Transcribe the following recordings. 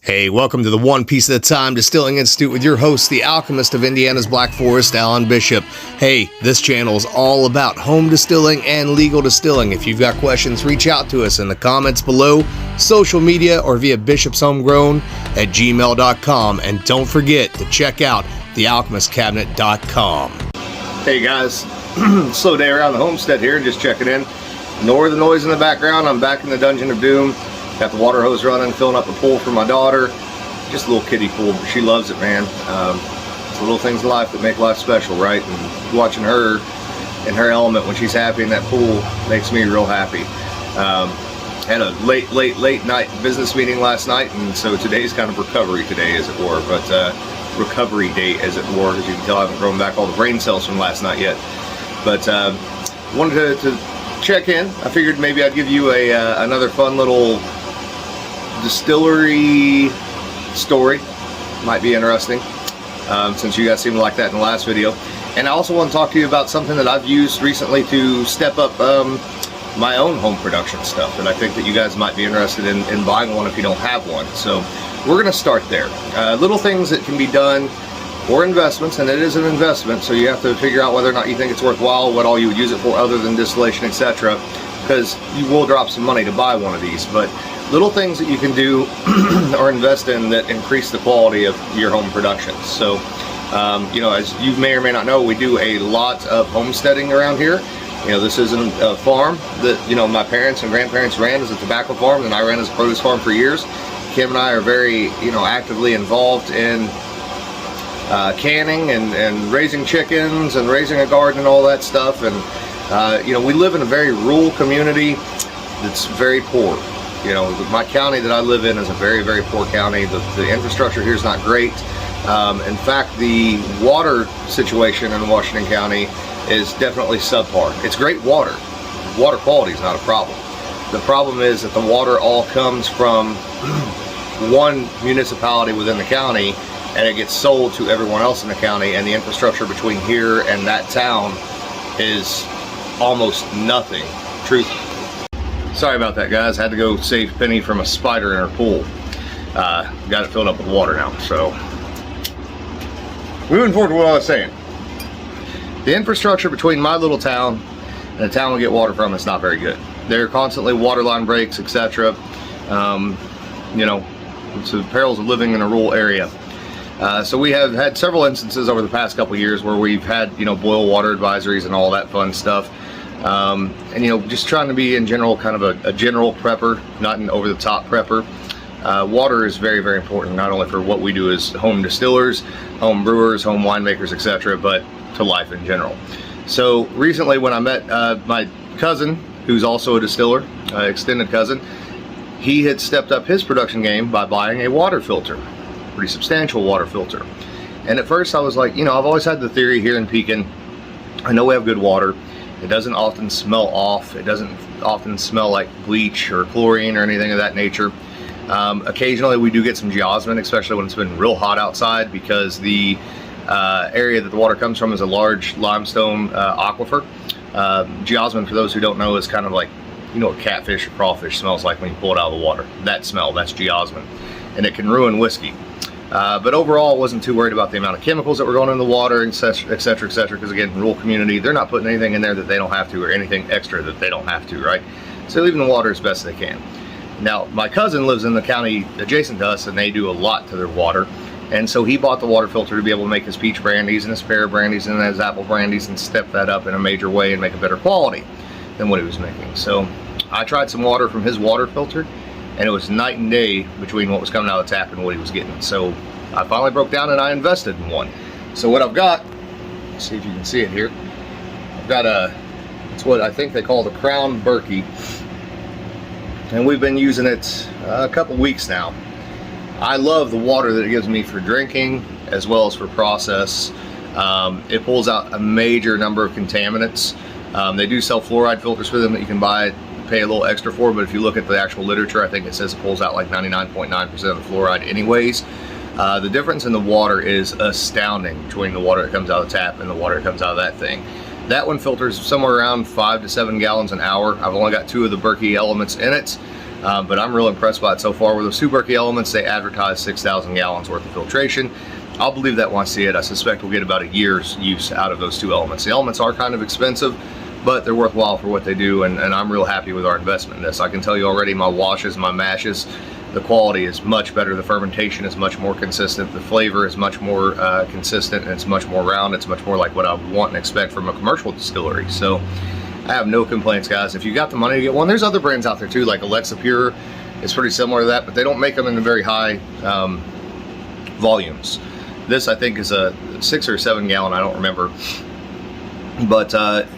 Hey, welcome to the One Piece at a Time Distilling Institute with your host, the alchemist of Indiana's Black Forest, Alan Bishop. Hey, this channel is all about home distilling and legal distilling. If you've got questions, reach out to us in the comments below, social media, or via bishopshomegrown@gmail.com. And don't forget to check out thealchemistcabinet.com. Hey guys, slow day around the homestead here, just checking in. Ignore the noise in the background. I'm back in the Dungeon of Doom. Got the water hose running, filling up a pool for my daughter. Just a little kiddie pool, but she loves it, man. It's the little things in life that make life special, right? And watching her in her element when she's happy in that pool makes me real happy. Had a late night business meeting last night, and so today's kind of recovery today, as it were. But recovery day, as it were. As you can tell, I haven't grown back all the brain cells from last night yet. But wanted to check in. I figured maybe I'd give you another fun little distillery story. Might be interesting, since you guys seemed to like that in the last video. And I also want to talk to you about something that I've used recently to step up my own home production stuff, and I think that you guys might be interested in buying one if you don't have one. So we're going to start there. Little things that can be done for investments, and it is an investment, so you have to figure out whether or not you think it's worthwhile, what all you would use it for other than distillation, etc., because you will drop some money to buy one of these. But little things that you can do or invest in that increase the quality of your home production. So you know, as you may or may not know, we do a lot of homesteading around here. You know, this isn't a farm that, you know, my parents and grandparents ran as a tobacco farm, and I ran as a produce farm for years. Kim and I are very, you know, actively involved in canning and raising chickens and raising a garden and all that stuff. And you know, we live in a very rural community that's very poor. You know, my county that I live in is a very, very poor county. The infrastructure here is not great. In fact, the water situation in Washington County is definitely subpar. It's great water. Water quality is not a problem. The problem is that the water all comes from one municipality within the county, and it gets sold to everyone else in the county, and the infrastructure between here and that town is almost nothing, truthfully. Sorry about that, guys. Had to go save Penny from a spider in her pool. Got it filled up with water now. So moving forward to what I was saying. The infrastructure between my little town and the town we get water from is not very good. There are constantly water line breaks, etc. You know, it's the perils of living in a rural area. So we have had several instances over the past couple years where we've had, you know, boil water advisories and all that fun stuff. And you know, just trying to be in general kind of a general prepper, not an over-the-top prepper. Water is very, very important, not only for what we do as home distillers, home brewers, home winemakers, etc., but to life in general. So recently when I met my cousin, who's also a distiller, extended cousin, he had stepped up his production game by buying a water filter, pretty substantial water filter. And at first I was like, you know, I've always had the theory here in Pekin, I know we have good water. It doesn't often smell off. It doesn't often smell like bleach or chlorine or anything of that nature. Occasionally we do get some geosmin, especially when it's been real hot outside, because the area that the water comes from is a large limestone aquifer. Geosmin, for those who don't know, is kind of like, you know, what catfish or crawfish smells like when you pull it out of the water. That smell, that's geosmin. And it can ruin whiskey. But overall, I wasn't too worried about the amount of chemicals that were going in the water, etc., etc., etc., because again, rural community, they're not putting anything in there that they don't have to, or anything extra that they don't have to, right? So they're leaving the water as best they can. Now, my cousin lives in the county adjacent to us, and they do a lot to their water. And so he bought the water filter to be able to make his peach brandies and his pear brandies and his apple brandies and step that up in a major way and make a better quality than what he was making. So I tried some water from his water filter, and it was night and day between what was coming out of the tap and what he was getting. So I finally broke down and I invested in one. So what I've got, let's see if you can see it here. I've got it's what I think they call the Crown Berkey, and we've been using it a couple weeks now. I love the water that it gives me for drinking as well as for process. It pulls out a major number of contaminants. They do sell fluoride filters for them that you can buy, pay a little extra for, but if you look at the actual literature, I think it says it pulls out like 99.9% of the fluoride anyways. The difference in the water is astounding between the water that comes out of the tap and the water that comes out of that thing. That one filters somewhere around 5 to 7 gallons an hour. I've only got 2 of the Berkey elements in it. but I'm real impressed by it so far. With those 2 Berkey elements, they advertise 6,000 gallons worth of filtration. I'll believe that when I see it. I suspect we'll get about a year's use out of those 2 elements. The elements are kind of expensive, but they're worthwhile for what they do, and I'm real happy with our investment in this. I can tell you already, my washes, my mashes, the quality is much better. The fermentation is much more consistent. The flavor is much more consistent, and it's much more round. It's much more like what I would want and expect from a commercial distillery. So I have no complaints, guys. If you got the money to get one, there's other brands out there too, like Alexa Pure is pretty similar to that, but they don't make them in the very high volumes. This, I think, is a 6 or 7 gallon, I don't remember. But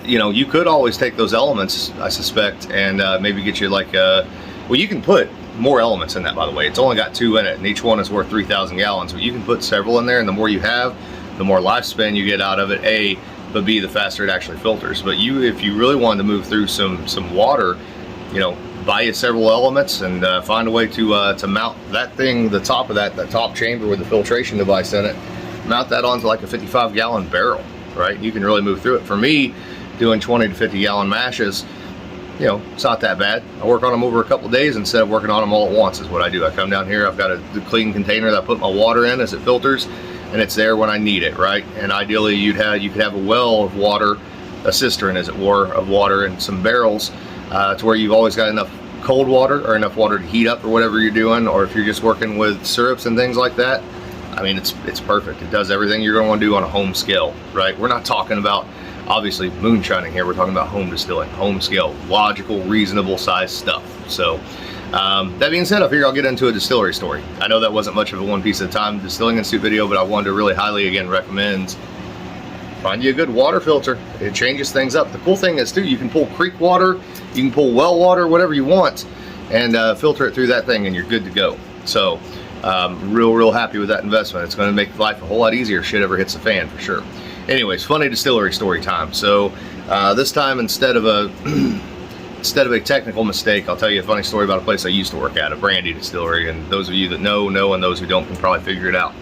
you know, you could always take those elements, I suspect, and maybe get you like well, you can put more elements in that, by the way. It's only got 2 in it, and each one is worth 3,000 gallons, but you can put several in there, and the more you have, the more lifespan you get out of it, A, but B, the faster it actually filters. But if you really wanted to move through some water, you know, buy you several elements and find a way to mount that thing, the top of that top chamber with the filtration device in it, mount that onto like a 55-gallon barrel, right? You can really move through it. For me, doing 20 to 50-gallon mashes, you know, it's not that bad. I work on them over a couple days instead of working on them all at once is what I do. I come down here, I've got the clean container that I put my water in as it filters, and it's there when I need it, right? And ideally you could have a well of water, a cistern as it were, of water and some barrels to where you've always got enough cold water or enough water to heat up or whatever you're doing, or if you're just working with syrups and things like that. I mean, it's perfect. It does everything you're going to want to do on a home scale, right? We're not talking about obviously moonshining here. We're talking about home distilling, home scale, logical, reasonable size stuff. So that being said, I figure I'll get into a distillery story. I know that wasn't much of a one piece at a time Distilling Institute video, but I wanted to really highly again recommend find you a good water filter. It changes things up. The cool thing is too, you can pull creek water, you can pull well water, whatever you want, and filter it through that thing, and you're good to go. So real happy with that investment. It's going to make life a whole lot easier if shit ever hits the fan, for sure. Anyways, funny distillery story time. So this time, instead of a technical mistake, I'll tell you a funny story about a place I used to work at, a brandy distillery. And those of you that know, and those who don't can probably figure it out.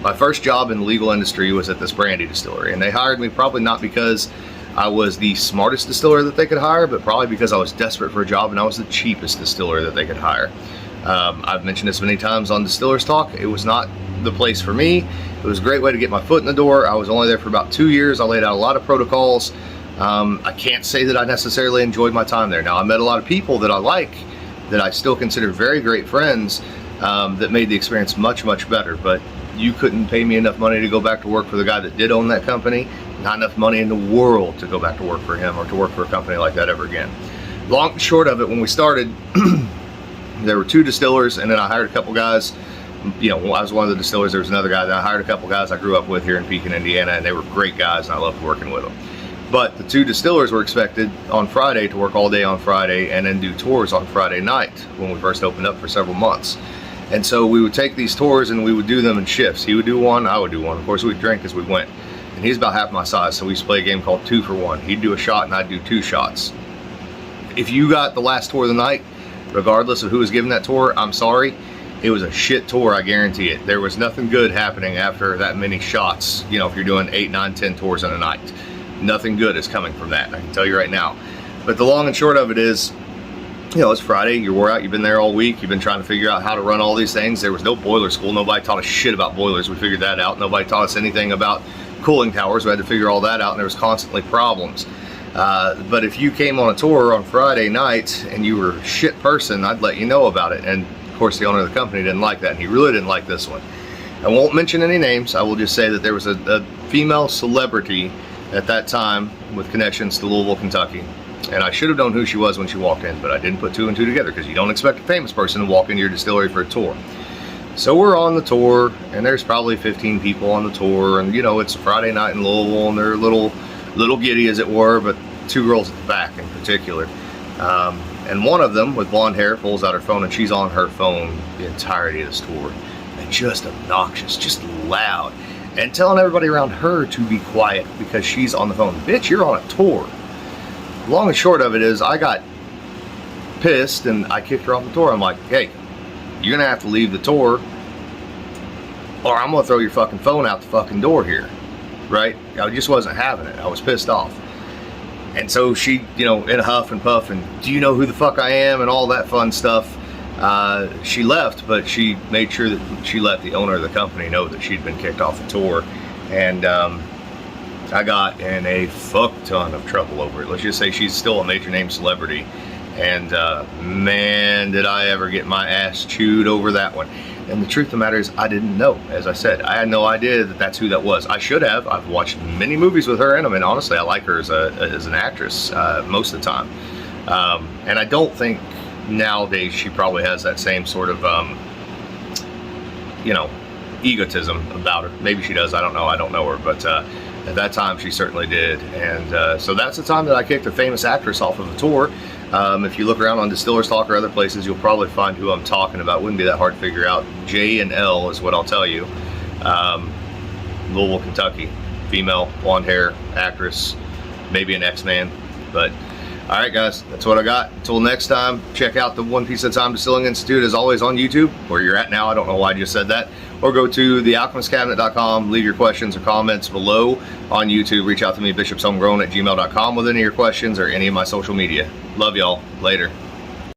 My first job in the legal industry was at this brandy distillery, and they hired me probably not because I was the smartest distiller that they could hire, but probably because I was desperate for a job and I was the cheapest distiller that they could hire. I've mentioned this many times on Distillers Talk. It was not the place for me. It was a great way to get my foot in the door. I was only there for about 2 years. I laid out a lot of protocols. I can't say that I necessarily enjoyed my time there. Now, I met a lot of people that I like, that I still consider very great friends, that made the experience much better. But you couldn't pay me enough money to go back to work for the guy that did own that company. Not enough money in the world to go back to work for him or to work for a company like that ever again. Long and short of it, when we started, there were 2 distillers, and then I hired a couple guys. You know, I was one of the distillers. There was another guy. Then I hired a couple guys I grew up with here in Pekin, Indiana, and they were great guys, and I loved working with them. But the 2 distillers were expected on Friday to work all day on Friday and then do tours on Friday night when we first opened up for several months. And so we would take these tours and we would do them in shifts. He would do one, I would do one. Of course, we'd drink as we went. And he's about half my size, so we used to play a game called 2 for 1. He'd do a shot and I'd do 2 shots. If you got the last tour of the night, regardless of who was giving that tour, I'm sorry. It was a shit tour, I guarantee it. There was nothing good happening after that many shots. You know, if you're doing 8, 9, 10 tours in a night, nothing good is coming from that, I can tell you right now. But the long and short of it is, you know, it's Friday, you're wore out, you've been there all week, you've been trying to figure out how to run all these things. There was no boiler school, nobody taught us shit about boilers, we figured that out. Nobody taught us anything about cooling towers, we had to figure all that out, and there was constantly problems. But if you came on a tour on Friday night and you were a shit person, I'd let you know about it. And of course the owner of the company didn't like that, and he really didn't like this one. I won't mention any names, I will just say that there was a female celebrity at that time with connections to Louisville, Kentucky. And I should have known who she was when she walked in, but I didn't put 2 and 2 together, because you don't expect a famous person to walk into your distillery for a tour. So we're on the tour, and there's probably 15 people on the tour, and you know, it's a Friday night in Louisville, and they're a little giddy as it were, but 2 girls at the back in particular. And one of them with blonde hair pulls out her phone, and she's on her phone the entirety of this tour. And just obnoxious, just loud, and telling everybody around her to be quiet because she's on the phone. Bitch, you're on a tour. Long and short of it is, I got pissed and I kicked her off the tour. I'm like, hey, you're gonna have to leave the tour, or I'm gonna throw your fucking phone out the fucking door here, right? I just wasn't having it. I was pissed off. And so she, you know, in a huff and puff, and do you know who the fuck I am, and all that fun stuff. she left, but she made sure that she let the owner of the company know that she'd been kicked off the tour. And I got in a fuck ton of trouble over it. Let's just say she's still a major name celebrity. And man, did I ever get my ass chewed over that one. And the truth of the matter is, I didn't know. As I said, I had no idea that that's who that was. I should have. I've watched many movies with her in them, and honestly, I like her as an actress most of the time. And I don't think nowadays she probably has that same sort of, you know, egotism about her. Maybe she does. I don't know. I don't know her, but at that time she certainly did. And so that's the time that I kicked a famous actress off of a tour. If you look around on Distiller's Talk or other places, you'll probably find who I'm talking about. It wouldn't be that hard to figure out. J and L is what I'll tell you. Louisville, Kentucky. Female, blonde hair, actress, maybe an X-Man. But all right, guys, that's what I got. Until next time, check out the One Piece at a Time Distilling Institute, as always, on YouTube, where you're at now. I don't know why I just said that. Or go to thealchemistcabinet.com, leave your questions or comments below on YouTube. Reach out to me, bishopshomegrown@gmail.com, with any of your questions or any of my social media. Love y'all. Later.